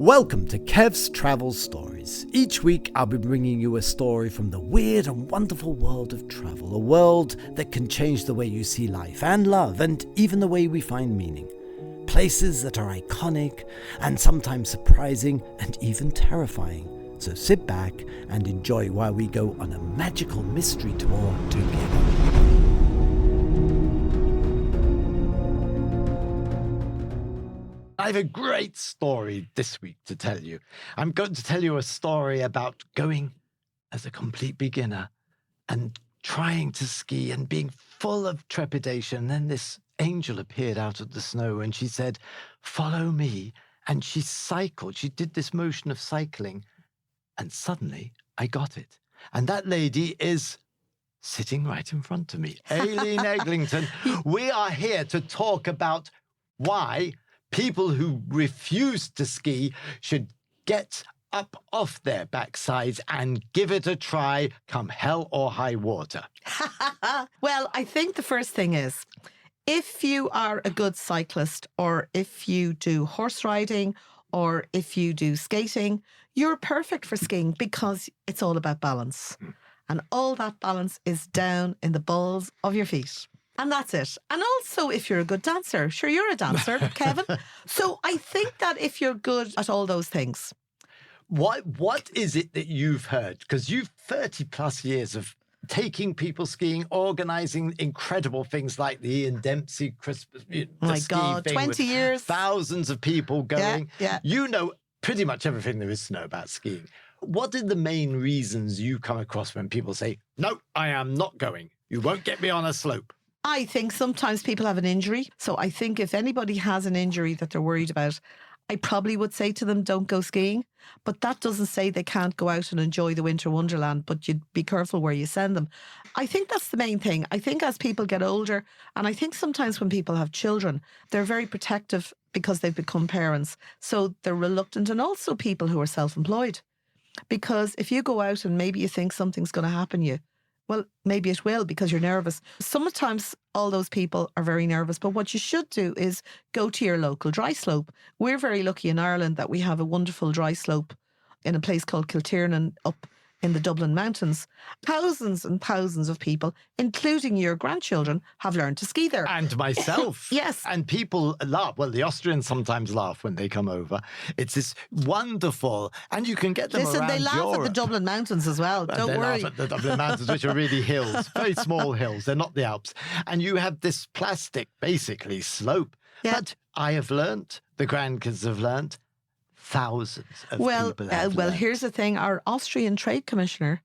Welcome to Kev's Travel Stories. Each week I'll be bringing you a story from the weird and wonderful world of travel, a world that can change the way you see life and love and even the way we find meaning. Places that are iconic and sometimes surprising and even terrifying. So sit back and enjoy while we go on a magical mystery tour together. I have a great story this week to tell you. I'm going to tell you a story about going as a complete beginner and trying to ski and being full of trepidation. And then this angel appeared out of the snow and she said, "Follow me." And she cycled. She did this motion of cycling. And suddenly I got it. And that lady is sitting right in front of me. Aileen Eglington. We are here to talk about why people who refuse to ski should get up off their backsides and give it a try, come hell or high water. Well, I think the first thing is, if you are a good cyclist, or if you do horse riding, or if you do skating, you're perfect for skiing because it's all about balance. And all that balance is down in the balls of your feet. And that's it. And also, if you're a good dancer, sure, you're a dancer, Kevin. So I think that if you're good at all those things. What is it that you've heard? Because you've 30 plus years of taking people skiing, organising incredible things like the Ian Dempsey Christmas. Oh my God, 20 years. Thousands of people going. Yeah. You know pretty much everything there is to know about skiing. What are the main reasons you come across when people say, "No, I am not going. You won't get me on a slope"? I think sometimes people have an injury. So I think if anybody has an injury that they're worried about, I probably would say to them, don't go skiing. But that doesn't say they can't go out and enjoy the winter wonderland, but you'd be careful where you send them. I think that's the main thing. I think as people get older, and I think sometimes when people have children, they're very protective because they've become parents. So they're reluctant, and also people who are self-employed. Because if you go out and maybe you think something's going to happen to you, well, maybe it will because you're nervous. Sometimes all those people are very nervous, but what you should do is go to your local dry slope. We're very lucky in Ireland that we have a wonderful dry slope in a place called Kiltiernan up in the Dublin Mountains. Thousands and thousands of people, including your grandchildren, have learned to ski there. And myself. Yes. And people laugh. Well, the Austrians sometimes laugh when they come over. It's this wonderful, and you can get them around they laugh Europe. at the Dublin Mountains as well. And Don't they worry. laugh at the Dublin Mountains, which are really hills, very small hills. They're not the Alps. And you have this plastic, basically, slope. Yeah. But I have learnt, the grandkids have learnt, thousands of people have well, learnt. here's the thing. Our Austrian Trade Commissioner,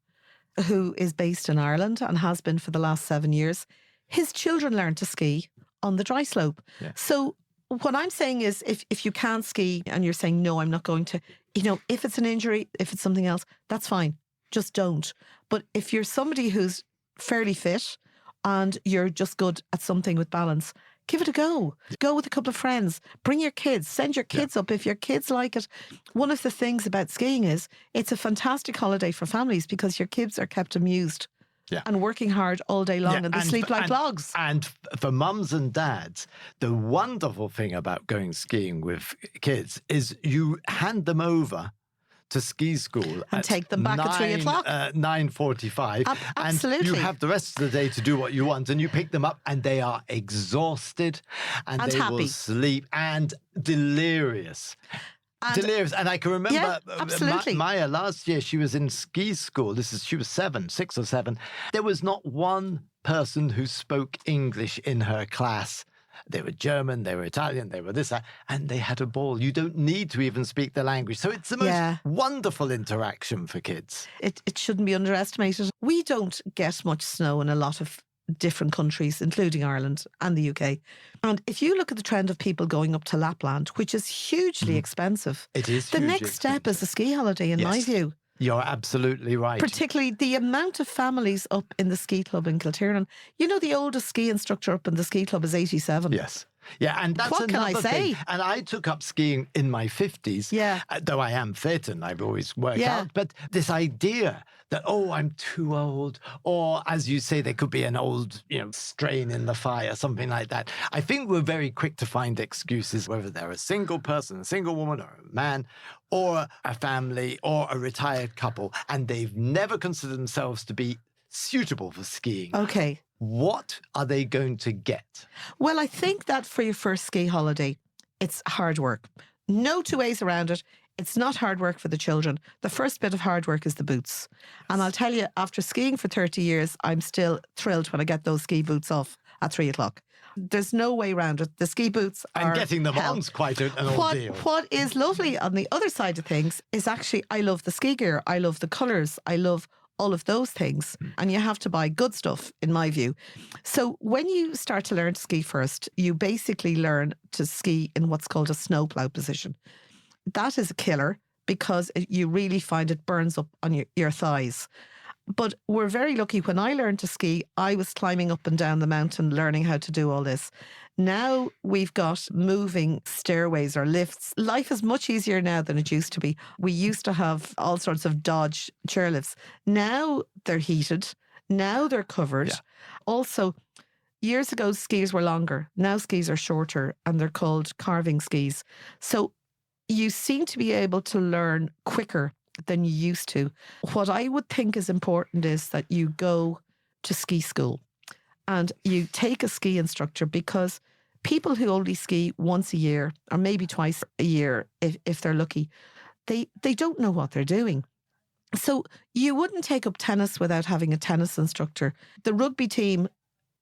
who is based in Ireland and has been for the last 7 years, his children learned to ski on the dry slope. Yeah. So what I'm saying is if you can't ski and you're saying, no, I'm not going to, if it's an injury, if it's something else, that's fine. Just don't. But if you're somebody who's fairly fit and you're just good at something with balance, give it a go. Go with a couple of friends. Bring your kids. Send your kids up if your kids like it. One of the things about skiing is it's a fantastic holiday for families because your kids are kept amused and working hard all day long and they sleep like logs. And for mums and dads, the wonderful thing about going skiing with kids is you hand them over to ski school and take them back at 3 o'clock. 9:45. Absolutely. And you have the rest of the day to do what you want, and you pick them up and they are exhausted and they happy. will sleep and delirious. Delirious. And I can remember absolutely. Maya last year, she was in ski school. She was 6 or 7. There was not one person who spoke English in her class. They were German, they were Italian, they were this, that, and they had a ball. You don't need to even speak the language. So it's the most wonderful interaction for kids. It shouldn't be underestimated. We don't get much snow in a lot of different countries, including Ireland and the UK. And if you look at the trend of people going up to Lapland, which is hugely expensive, it is the next step is a ski holiday, in my view. You're absolutely right. Particularly the amount of families up in the ski club in Kiltiernan. The oldest ski instructor up in the ski club is 87. Yes. Yeah, and that's What can I another say? thing. And I took up skiing in my 50s, Yeah. though I am fit and I've always worked Yeah. out. But this idea that, oh, I'm too old, or as you say, there could be an old, strain in the fire, something like that. I think we're very quick to find excuses, whether they're a single person, a single woman, or a man, or a family, or a retired couple, and they've never considered themselves to be suitable for skiing. Okay. What are they going to get? Well, I think that for your first ski holiday, it's hard work. No two ways around it. It's not hard work for the children. The first bit of hard work is the boots. And I'll tell you, after skiing for 30 years, I'm still thrilled when I get those ski boots off at 3:00. There's no way around it. The ski boots are And getting them hell. on's quite an ordeal. What is lovely on the other side of things is actually I love the ski gear. I love the colours. I love all of those things. And you have to buy good stuff, in my view. So when you start to learn to ski first, you basically learn to ski in what's called a snowplow position. That is a killer because you really find it burns up on your thighs. But we're very lucky. When I learned to ski, I was climbing up and down the mountain, learning how to do all this. Now we've got moving stairways or lifts. Life is much easier now than it used to be. We used to have all sorts of Dodge chairlifts. Now they're heated. Now they're covered. Yeah. Also, years ago, skis were longer. Now skis are shorter and they're called carving skis. So you seem to be able to learn quicker than you used to. What I would think is important is that you go to ski school and you take a ski instructor, because people who only ski once a year or maybe twice a year, if they're lucky, they don't know what they're doing. So you wouldn't take up tennis without having a tennis instructor. The rugby team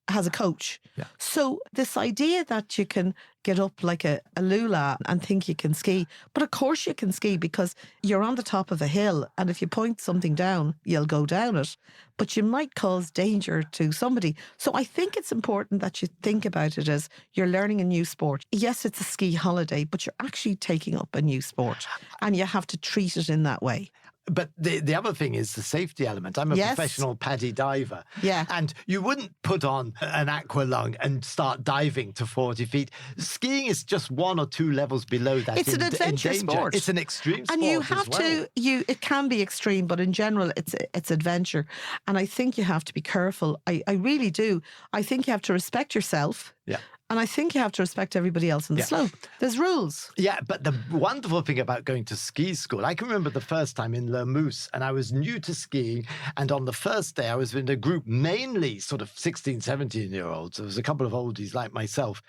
has a coach. Yeah. So this idea that you can get up like a lula and think you can ski, but of course you can ski because you're on the top of a hill, and if you point something down, you'll go down it, but you might cause danger to somebody. So I think it's important that you think about it as you're learning a new sport. Yes, it's a ski holiday, but you're actually taking up a new sport and you have to treat it in that way. But the other thing is the safety element. I'm a Yes. professional paddy diver. Yeah. And you wouldn't put on an aqua lung and start diving to 40 feet. Skiing is just 1 or 2 levels below that. It's an adventure danger. sport. It's an extreme sport. And you as have well. it can be extreme, but in general, it's adventure. And I think you have to be careful. I really do. I think you have to respect yourself. Yeah. And I think you have to respect everybody else on the Yeah. slope. There's rules. Yeah, but the wonderful thing about going to ski school, I can remember the first time in Lermoos, and I was new to skiing. And on the first day, I was in a group mainly sort of 16, 17-year-olds. There was a couple of oldies like myself.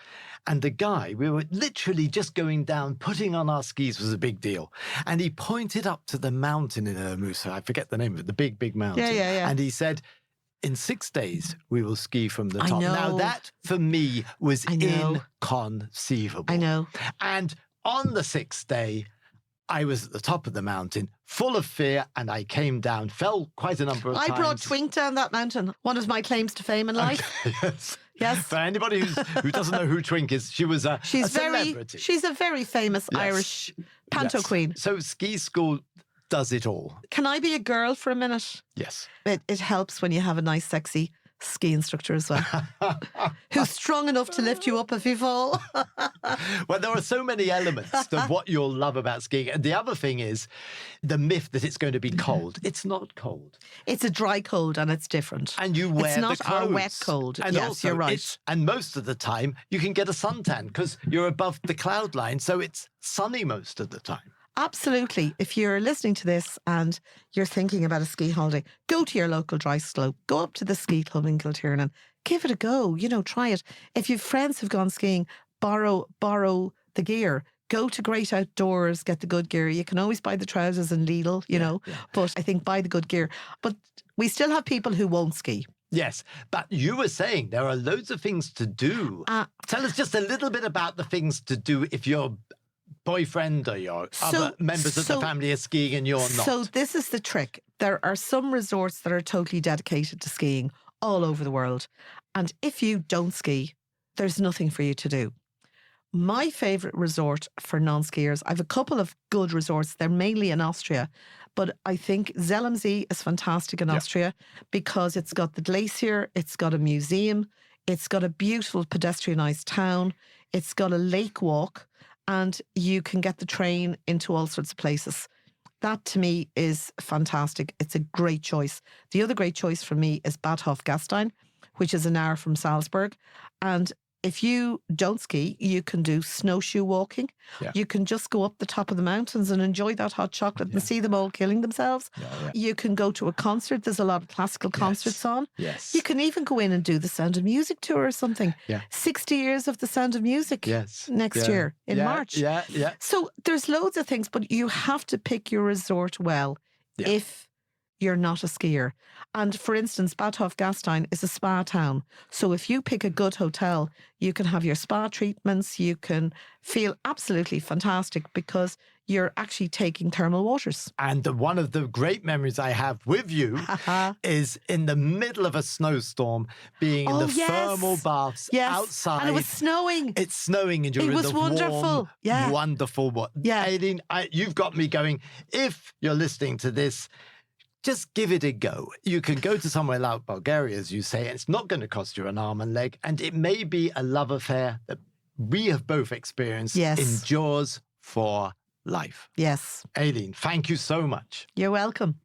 And the guy, we were literally just going down, putting on our skis was a big deal. And he pointed up to the mountain in Lermoos. I forget the name of it, the big, big mountain. Yeah. And he said, in 6 days, we will ski from the I top. know. Now, that for me was I know. inconceivable. I know. And on the 6th day, I was at the top of the mountain, full of fear, and I came down, fell quite a number of times. I brought Twink down that mountain. One of my claims to fame in life. Yes. Yes. For anybody who doesn't know who Twink is, she was a celebrity. She's a very famous Yes. Irish panto Yes. queen. So ski school does it all. Can I be a girl for a minute? Yes. It helps when you have a nice, sexy ski instructor as well, who's strong enough to lift you up if you fall. Well, there are so many elements of what you'll love about skiing. And the other thing is the myth that it's going to be cold. It's not cold. It's a dry cold and it's different. And you wear It's not the clothes. our wet cold. And Yes, also you're right. and most of the time, you can get a suntan because you're above the cloud line. So it's sunny most of the time. Absolutely. If you're listening to this and you're thinking about a ski holiday, go to your local dry slope, go up to the ski club in Kiltiernan, give it a go, try it. If you've friends who've gone skiing, borrow the gear. Go to Great Outdoors, get the good gear. You can always buy the trousers in Lidl, know, but I think buy the good gear. But we still have people who won't ski. Yes, but you were saying there are loads of things to do. Tell us just a little bit about the things to do if you're boyfriend or your other members of the family are skiing and you're not. So this is the trick. There are some resorts that are totally dedicated to skiing all over the world. And if you don't ski, there's nothing for you to do. My favourite resort for non-skiers, I have a couple of good resorts. They're mainly in Austria. But I think Zellamsee is fantastic in Austria because it's got the glacier, it's got a museum, It's got a beautiful pedestrianised town. It's got a lake walk, and you can get the train into all sorts of places. That to me is fantastic. It's a great choice. The other great choice for me is Bad Hofgastein, which is an hour from Salzburg. And if you don't ski, you can do snowshoe walking. Yeah. You can just go up the top of the mountains and enjoy that hot chocolate and see them all killing themselves. Yeah. You can go to a concert. There's a lot of classical concerts on. Yes. You can even go in and do the Sound of Music tour or something. Yeah. 60 years of the Sound of Music next year in March. Yeah. So there's loads of things, but you have to pick your resort well if you're not a skier. And for instance, Bad Hofgastein is a spa town. So if you pick a good hotel, you can have your spa treatments. You can feel absolutely fantastic because you're actually taking thermal waters. And one of the great memories I have with you is in the middle of a snowstorm, being in the thermal baths outside. And it was snowing. It's snowing and you're in the wonderful. warm, wonderful water. Yeah. Aileen, you've got me going. If you're listening to this, just give it a go. You can go to somewhere like Bulgaria, as you say, and it's not going to cost you an arm and leg. And it may be a love affair that we have both experienced. Endures for life. Yes. Aileen, thank you so much. You're welcome.